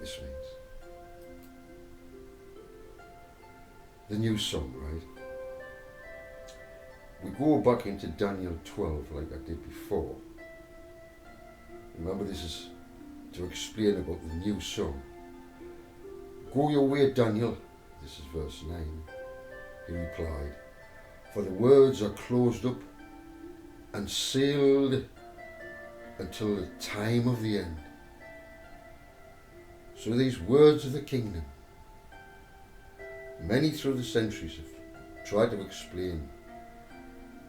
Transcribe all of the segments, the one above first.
this means. The new song, right? We go back into Daniel 12 like I did before. Remember, this is to explain about the new song. Go your way, Daniel. This is verse 9. He replied, for the words are closed up and sealed until the time of the end. So these words of the kingdom, many through the centuries have tried to explain,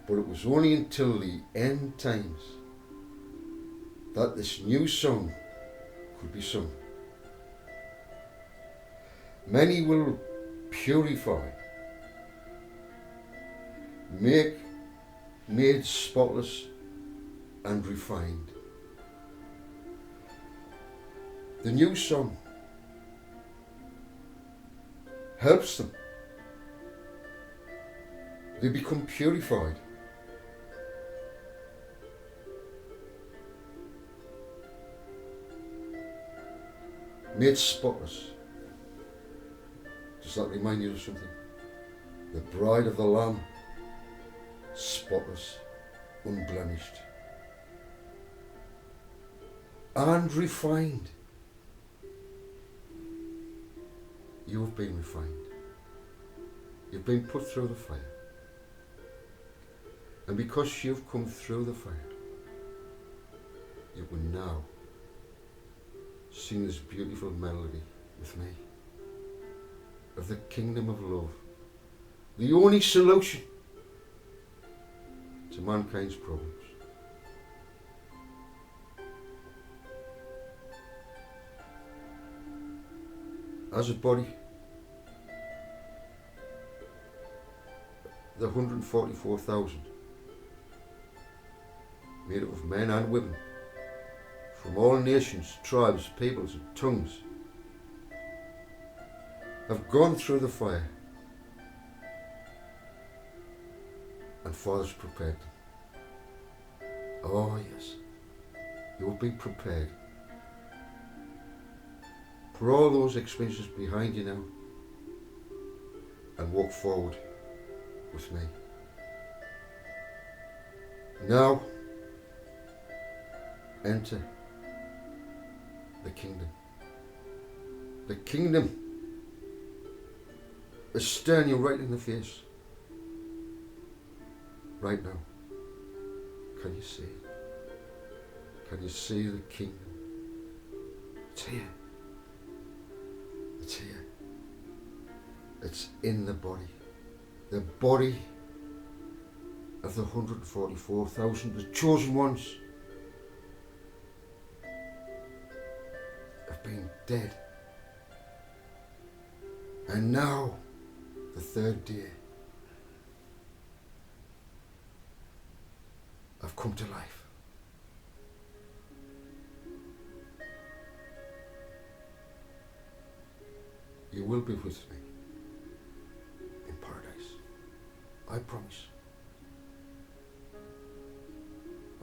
but it was only until the end times that this new song could be sung. Many will purify, make made spotless and refined. The new song helps them. They become purified. Made spotless. Does that remind you of something? The bride of the Lamb, spotless, unblemished, and refined. You have been refined. You've been put through the fire. And because you've come through the fire, you can now sing this beautiful melody with me of the kingdom of love, the only solution to mankind's problems. As a body, the 144,000, made up of men and women, from all nations, tribes, peoples and tongues, have gone through the fire, and Father's prepared them. Oh yes, you have been prepared. Put all those experiences behind you now and walk forward with me. Now, enter the kingdom. The kingdom is staring you right in the face. Right now. Can you see it? Can you see the kingdom? It's here. It's here. It's in the body. The body of the 144,000, the chosen ones, have been dead. And now, the third day, I've come to life. You will be with me in paradise. I promise.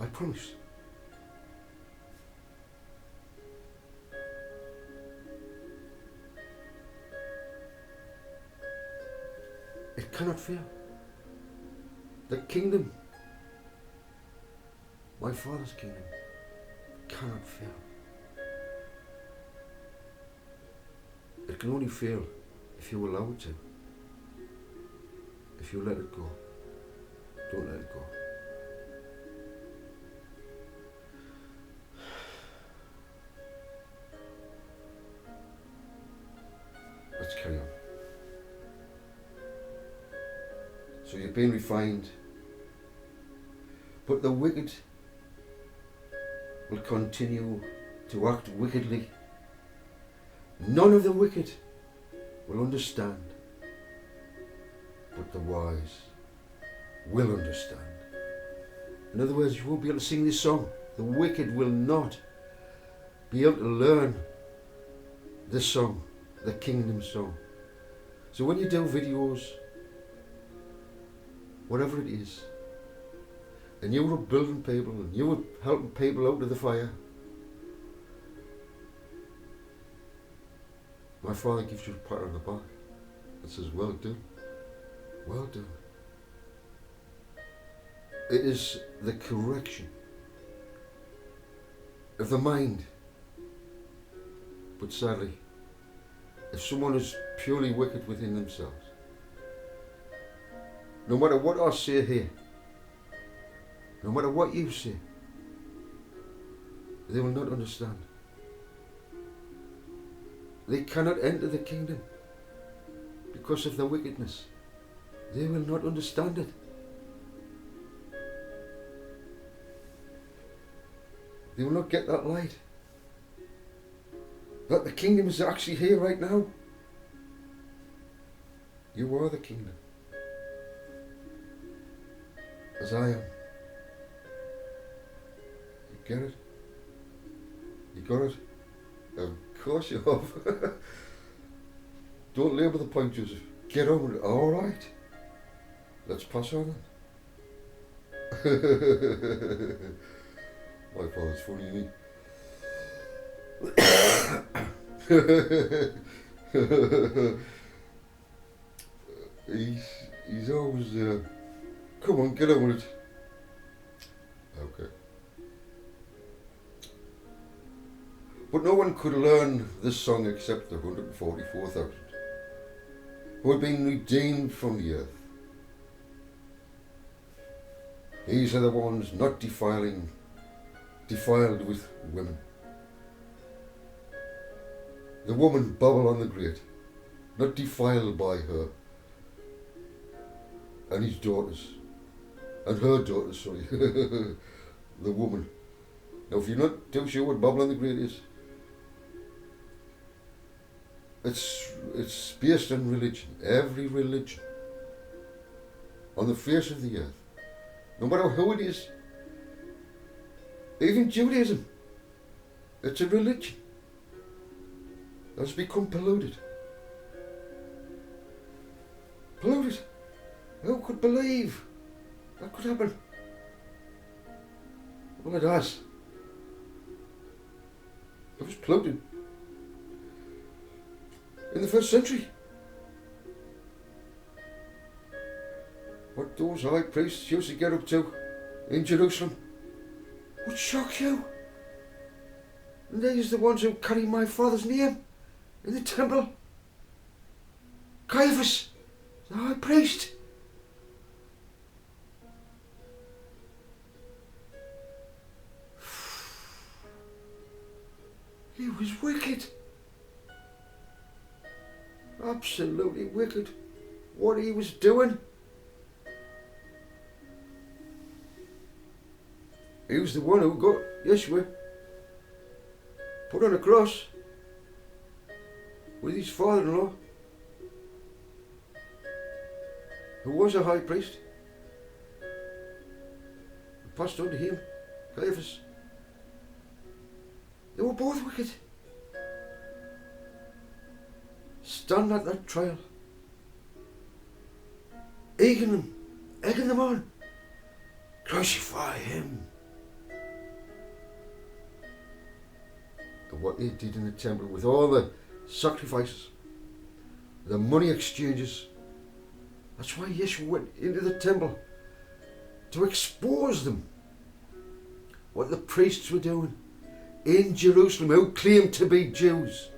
I promise. It cannot fail. The kingdom, my Father's kingdom, cannot fail. It can only fail if you allow it to. If you let it go. Don't let it go. Let's carry on. So you've been refined, but the wicked will continue to act wickedly. None of the wicked will understand, but the wise will understand. In other words, you won't be able to sing this song. The wicked will not be able to learn this song, the kingdom song. So when you do videos, whatever it is, and you were building people and you were helping people out of the fire, my Father gives you a pat on the back and says, well done, well done. It is the correction of the mind. But sadly, if someone is purely wicked within themselves, no matter what I say here, no matter what you say, they will not understand. They cannot enter the kingdom because of their wickedness. They will not understand it. They will not get that light. That the kingdom is actually here right now. You are the kingdom. As I am. You get it? You got it? Of course you have. Don't labour the point, Joseph. Get on with it. Alright. Let's pass on then. My father's funny, isn't he? He's always, come on, get on with it. Okay. But no one could learn this song except the 144,000 who had been redeemed from the earth. These are the ones not defiled with women. The woman Babylon the Great, not defiled by her and his daughters, and her daughters, sorry, the woman. Now if you're not too sure what Babylon the Great is, it's based on religion. Every religion on the face of the earth, no matter who it is, even Judaism, it's a religion that has become polluted. Polluted. Who could believe that could happen? Well, it has. It was polluted in the 1st century. What those high priests used to get up to in Jerusalem would shock you. And these are the ones who carry my father's name in the temple. Caiaphas, the high priest. He was wicked. Absolutely wicked. What he was doing. He was the one who got Yeshua put on a cross with his father-in-law, who was a high priest. It passed on to him, Caiaphas. They were both wicked. Stand at that trial, egging them on. Crucify him. And what they did in the temple with all the sacrifices, the money exchanges. That's why Yeshua went into the temple, to expose them, what the priests were doing in Jerusalem, who claimed to be Jews.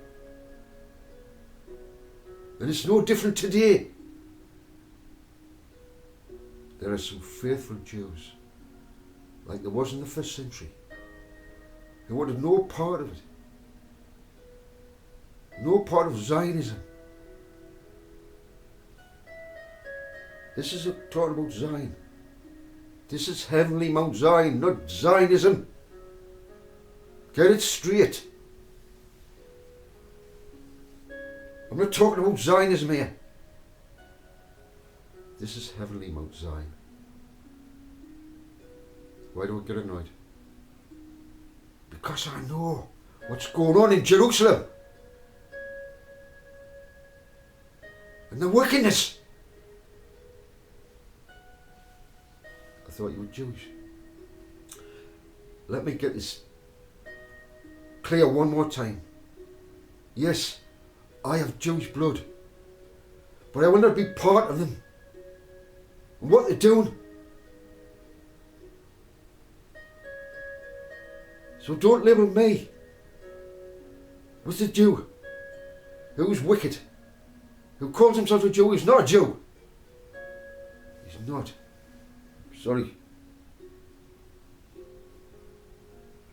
And it's no different today. There are some faithful Jews, like there was in the 1st century, who wanted no part of it. No part of Zionism. This is talking about Zion. This is heavenly Mount Zion, not Zionism. Get it straight. I'm not talking about Zionism here. This is heavenly Mount Zion. Why do I get annoyed? Because I know what's going on in Jerusalem. And the wickedness. I thought you were Jewish. Let me get this clear one more time. Yes, I have Jewish blood, but I will not be part of them. And what they're doing. So don't label me. What's a Jew? Who's wicked? Who calls himself a Jew? He's not a Jew. He's not. Sorry.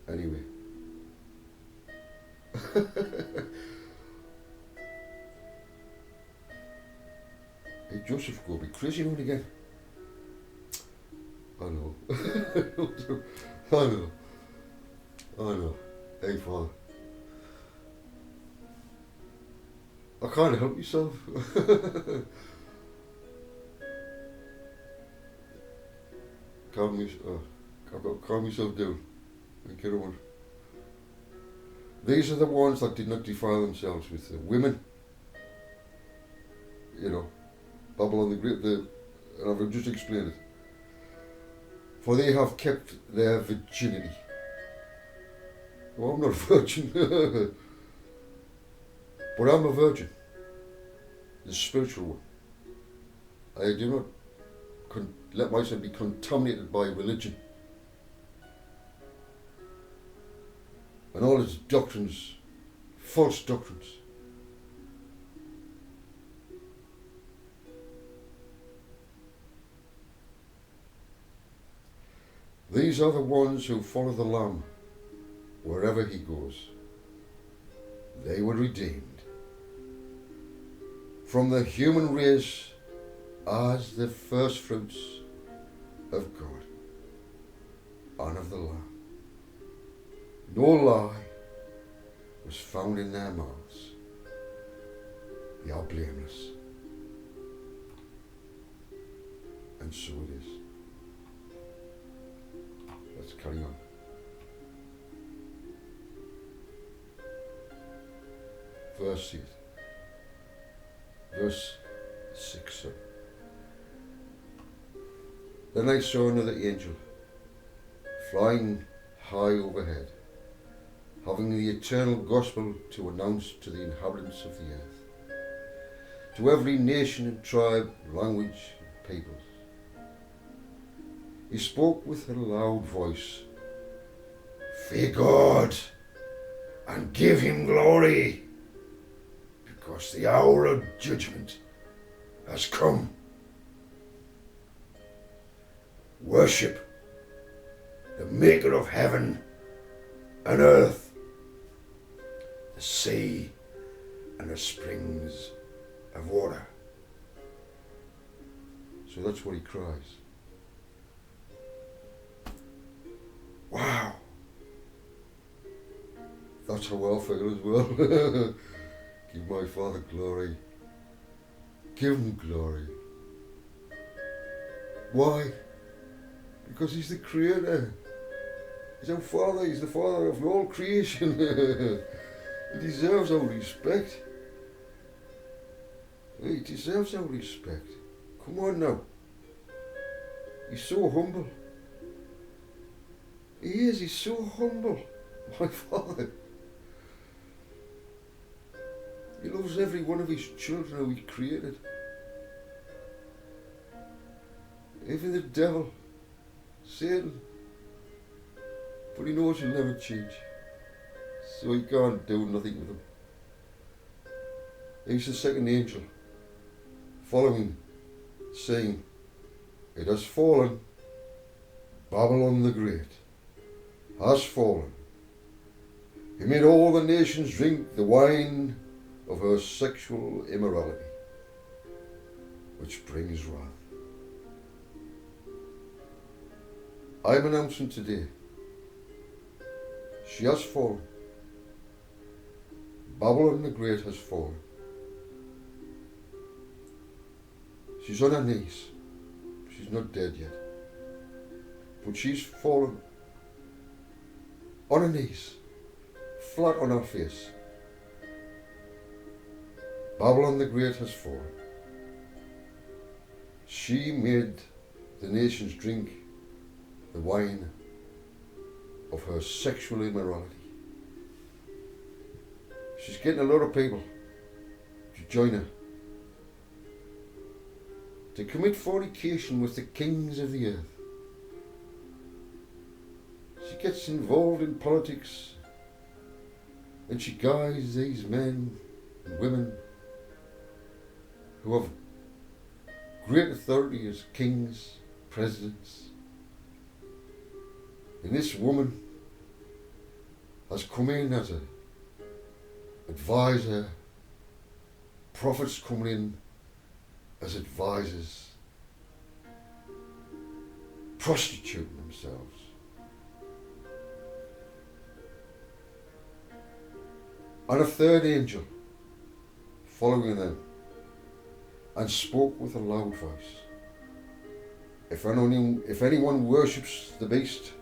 Anyway. Hey, Joseph go a bit crazy now and again. I know. I know. I know. Hey, Father. I can't help myself. I've got to calm myself down and get on. These are the ones that did not defile themselves with the women. You know, Babylon the Great, and I've just explained it. For they have kept their virginity. Well, I'm not a virgin, but I'm a virgin, the spiritual one. I do not let myself be contaminated by religion and all its doctrines, false doctrines. These are the ones who follow the Lamb wherever he goes. They were redeemed from the human race as the first fruits of God and of the Lamb. No lie was found in their mouths. They are blameless. And so it is. Let's carry on. Verse 8. Verse 6. Sorry. Then I saw another angel flying high overhead, having the eternal gospel to announce to the inhabitants of the earth, to every nation and tribe, language, and peoples. He spoke with a loud voice, "Fear God and give him glory, because the hour of judgment has come. Worship the maker of heaven and earth, the sea and the springs of water." So that's what he cries. Wow. That's how I feel as well. Give my Father glory. Give him glory. Why? Because he's the creator. He's our Father. He's the Father of all creation. He deserves our respect. He deserves our respect. Come on now. He's so humble. He is. He's so humble. My Father. He loves every one of his children who he created. Even the devil, Satan. But he knows he'll never change. So he can't do nothing with him. He's the second angel, following, saying, "It has fallen, Babylon the Great has fallen. He made all the nations drink the wine of her sexual immorality, which brings wrath." I am announcing today, she has fallen. Babylon the Great has fallen. She's on her knees. She's not dead yet. But she's fallen on her knees, flat on her face. Babylon the Great has fallen. She made the nations drink the wine of her sexual immorality. She's getting a lot of people join her, to commit fornication with the kings of the earth. She gets involved in politics, and she guides these men and women who have great authority as kings, presidents. And this woman has come in as an advisor, prophets coming in as advisors, prostituting themselves. And a third angel following them and spoke with a loud voice. If anyone worships the beast,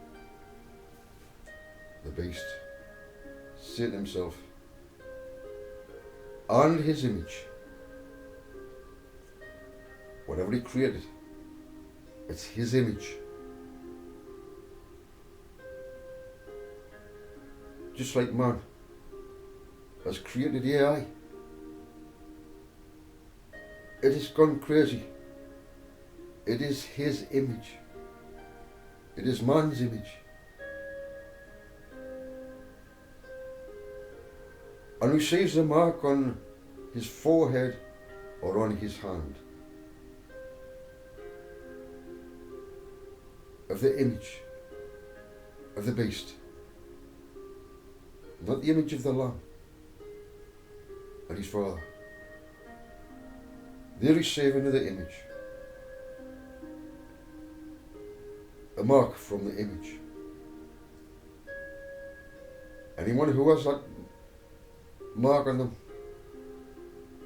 Satan himself, and his image, whatever he created, it's his image. Just like man has created AI. It has gone crazy. It is his image. It is man's image. And receives the mark on his forehead or on his hand of the image of the beast, not the image of the Lamb and his Father. They receive another image, a mark from the image. Anyone who has that mark on them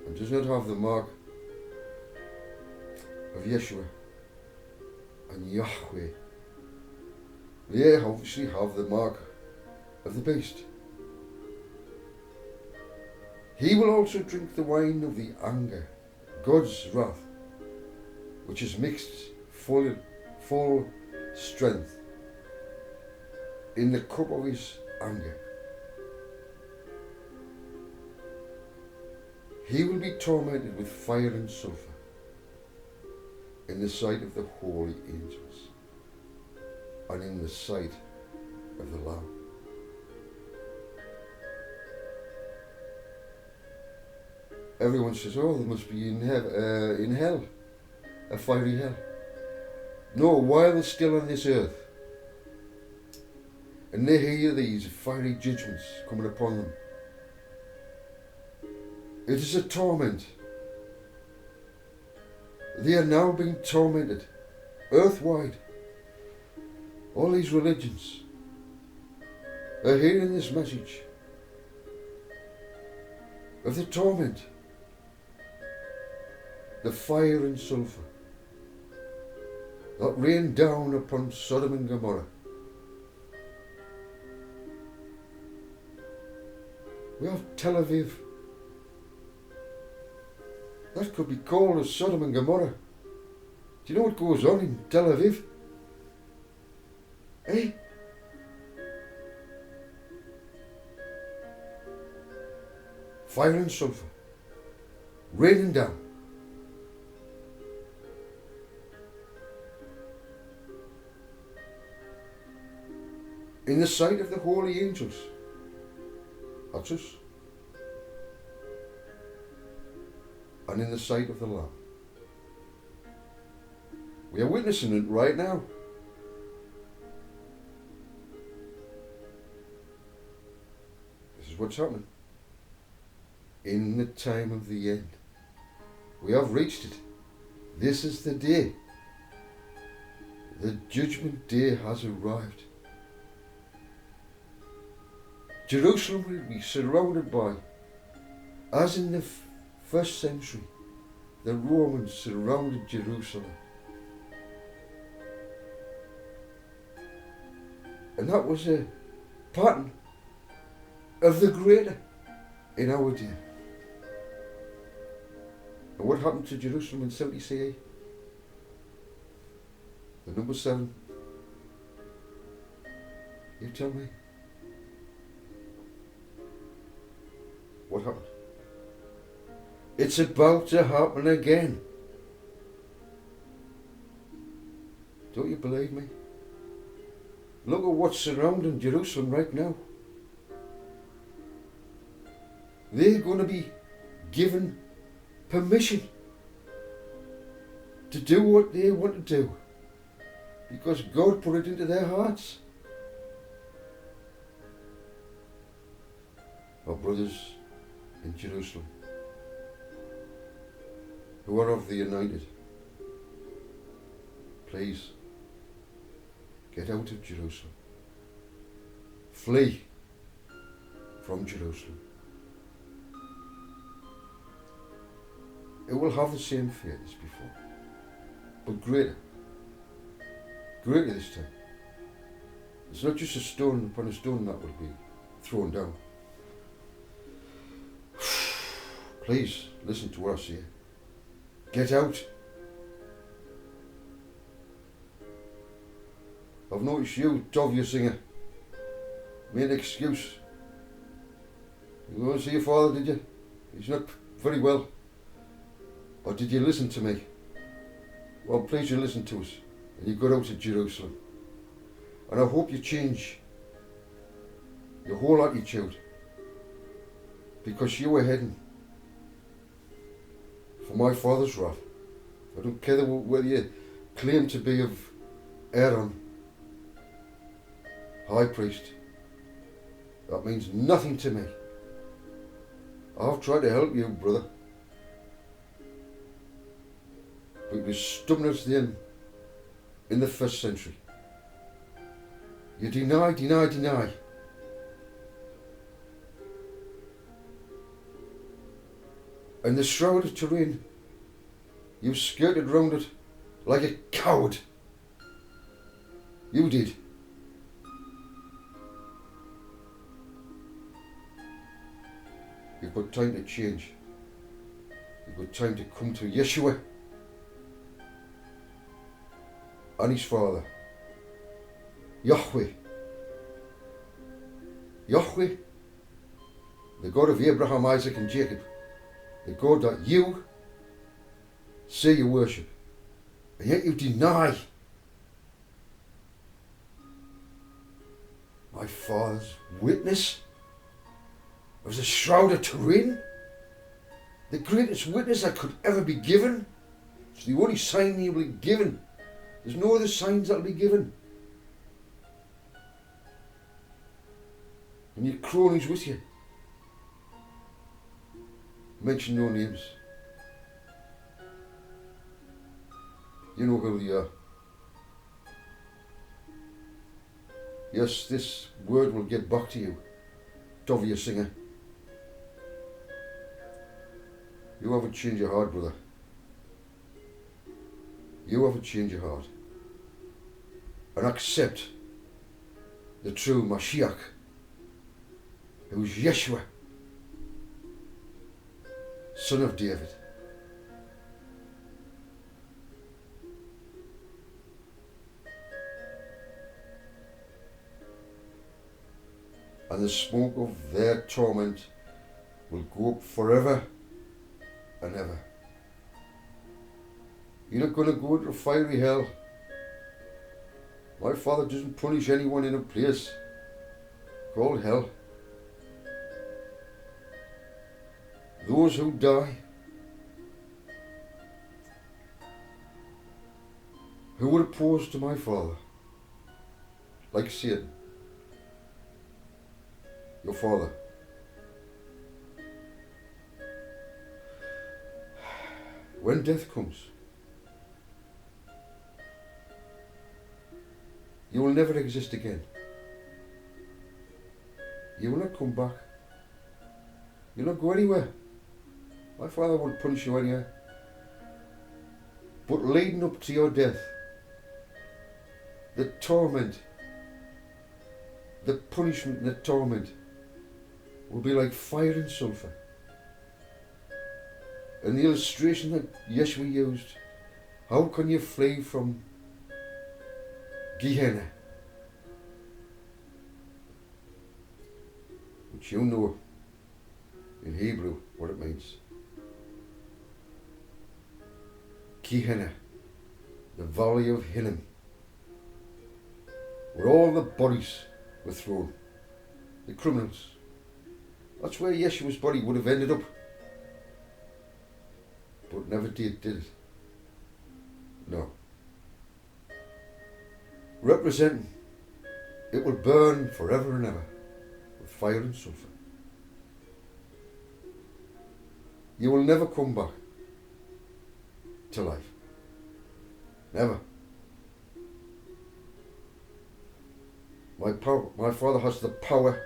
and does not have the mark of Yeshua and Yahweh, they obviously have the mark of the beast. He will also drink the wine of the anger, God's wrath, which is mixed full strength in the cup of his anger. He will be tormented with fire and sulphur in the sight of the holy angels and in the sight of the Lamb. Everyone says, oh, they must be in hell, a fiery hell. No, while they're still on this earth and they hear these fiery judgments coming upon them, it is a torment. They are now being tormented, earthwide. All these religions are hearing this message of the torment, the fire and sulphur that rained down upon Sodom and Gomorrah. We have Tel Aviv. That could be called as Sodom and Gomorrah. Do you know what goes on in Tel Aviv? Eh? Fire and sulphur raining down. In the sight of the holy angels. That's us. And in the sight of the Lamb. We are witnessing it right now. This is what's happening. In the time of the end. We have reached it. This is the day. The judgment day has arrived. Jerusalem will be surrounded by, as in the first century, the Romans surrounded Jerusalem. And that was a pattern of the greater in our day. And what happened to Jerusalem in 70 CE? The number 7. You tell me. What happened? It's about to happen again. Don't you believe me? Look at what's surrounding Jerusalem right now. They're going to be given permission to do what they want to do because God put it into their hearts. Our brothers in Jerusalem who are of the United, please get out of Jerusalem. Flee from Jerusalem. It will have the same fate as before, but greater. Greater this time. It's not just a stone upon a stone that will be thrown down. Please listen to what I say. Get out. I've noticed you, Dovia singer, made an excuse. You go and see your father, did you? He's not very well. Or did you listen to me? Well, please you listen to us. And you got out of Jerusalem. And I hope you change your whole attitude. Because you were heading for my father's wrath. I don't care whether you claim to be of Aaron, high priest. That means nothing to me. I've tried to help you, brother. But it was stubbornness then in the first century. You deny. And the shroud of Turin, you skirted round it like a coward. You did. You've got time to change. You've got time to come to Yeshua and his father, Yahweh. Yahweh, the God of Abraham, Isaac and Jacob, the God that you say you worship, and yet you deny my father's witness of the Shroud of Turin, the greatest witness that could ever be given. It's the only sign he will be given. There's no other signs that will be given. And your cronies with you. Mention no names. You know who they are. Yes, this word will get back to you, Dovia singer. You haven't changed your heart, brother. You haven't changed your heart. And accept the true Mashiach, who is Yeshua, son of David. And the smoke of their torment will go up forever and ever. You're not going to go into a fiery hell. My father doesn't punish anyone in a place called hell. Those who die, who were opposed to my father, like Satan, your father. When death comes, you will never exist again. You will not come back. You'll not go anywhere. My father won't punish you anywhere. But leading up to your death, the torment, the punishment and the torment will be like fire and sulphur. And the illustration that Yeshua used, how can you flee from Gehenna? Which you know in Hebrew what it means. Gehenna, the valley of Hinnom, where all the bodies were thrown, the criminals. That's where Yeshua's body would have ended up, but never did it? No. Representing, it will burn forever and ever with fire and sulphur. You will never come back to life. Never. My Father has the power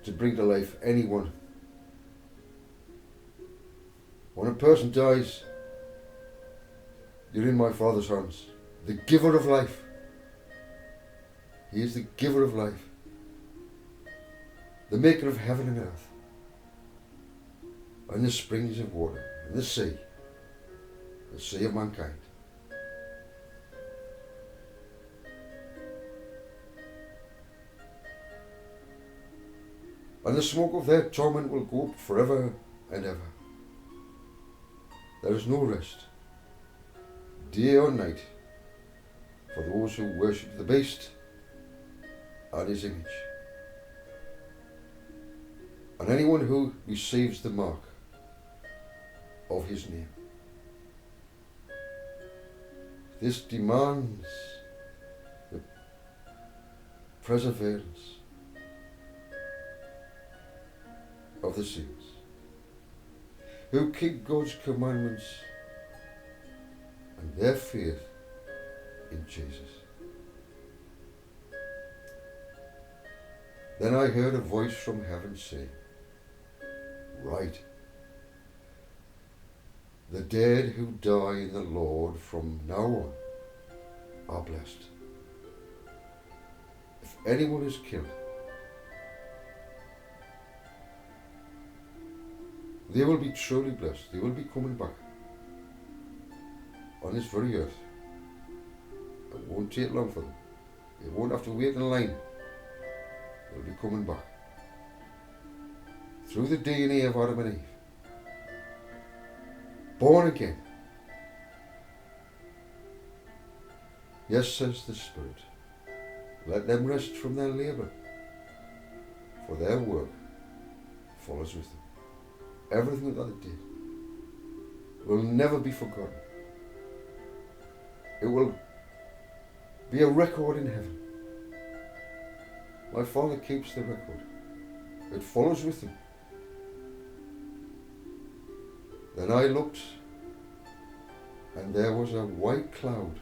to bring to life anyone. When a person dies, you're in my Father's hands. The giver of life. He is the giver of life. The maker of heaven and earth. And the springs of water. And the sea. The sea of mankind. And the smoke of their torment will go up forever and ever. There is no rest, day or night, for those who worship the beast and his image, and anyone who receives the mark of his name. This demands the perseverance of the saints who keep God's commandments and their faith in Jesus. Then I heard a voice from heaven say, "Write, the dead who die in the Lord from now on are blessed. If anyone is killed, they will be truly blessed. They will be coming back on this very earth. It won't take long for them. They won't have to wait in line. They'll be coming back through the DNA of Adam and Eve. Born again. Yes, says the Spirit. Let them rest from their labour, for their work follows with them. Everything that it did will never be forgotten. It will be a record in heaven. My Father keeps the record. It follows with him. Then I looked, and there was a white cloud,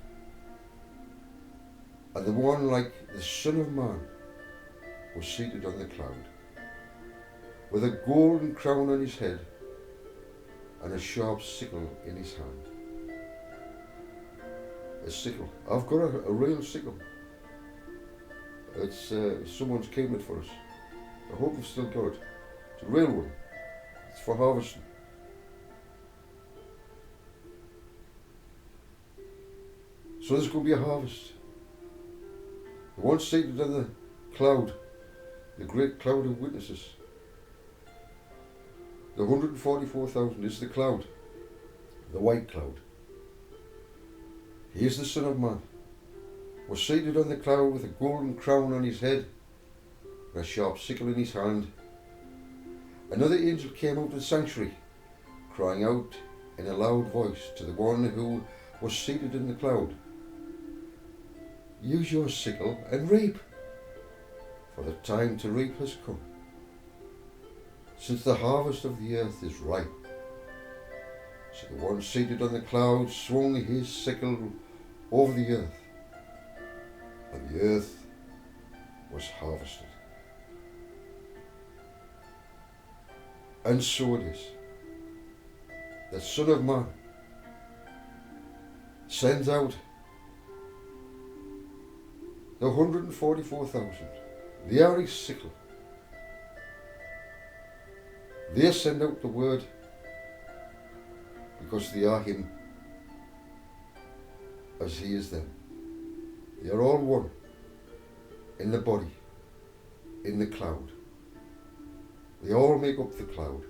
and the one like the Son of Man was seated on the cloud, with a golden crown on his head and a sharp sickle in his hand. A sickle. I've got a real sickle. It's someone's came it for us. I hope you've still got it. It's a real one. It's for harvesting. So there's going to be a harvest. The one seated on the cloud, the great cloud of witnesses. The 144,000 is the cloud, the white cloud. He is the Son of Man, was seated on the cloud with a golden crown on his head and a sharp sickle in his hand. Another angel came out of the sanctuary, crying out in a loud voice to the one who was seated in the cloud, "Use your sickle and reap, for the time to reap has come, since the harvest of the earth is ripe." So the one seated on the cloud swung his sickle over the earth, and the earth was harvested. And so it is. The Son of Man sends out the 144,000. They are his sickle. They send out the word because they are him as he is them. They are all one in the body, in the cloud. They all make up the cloud.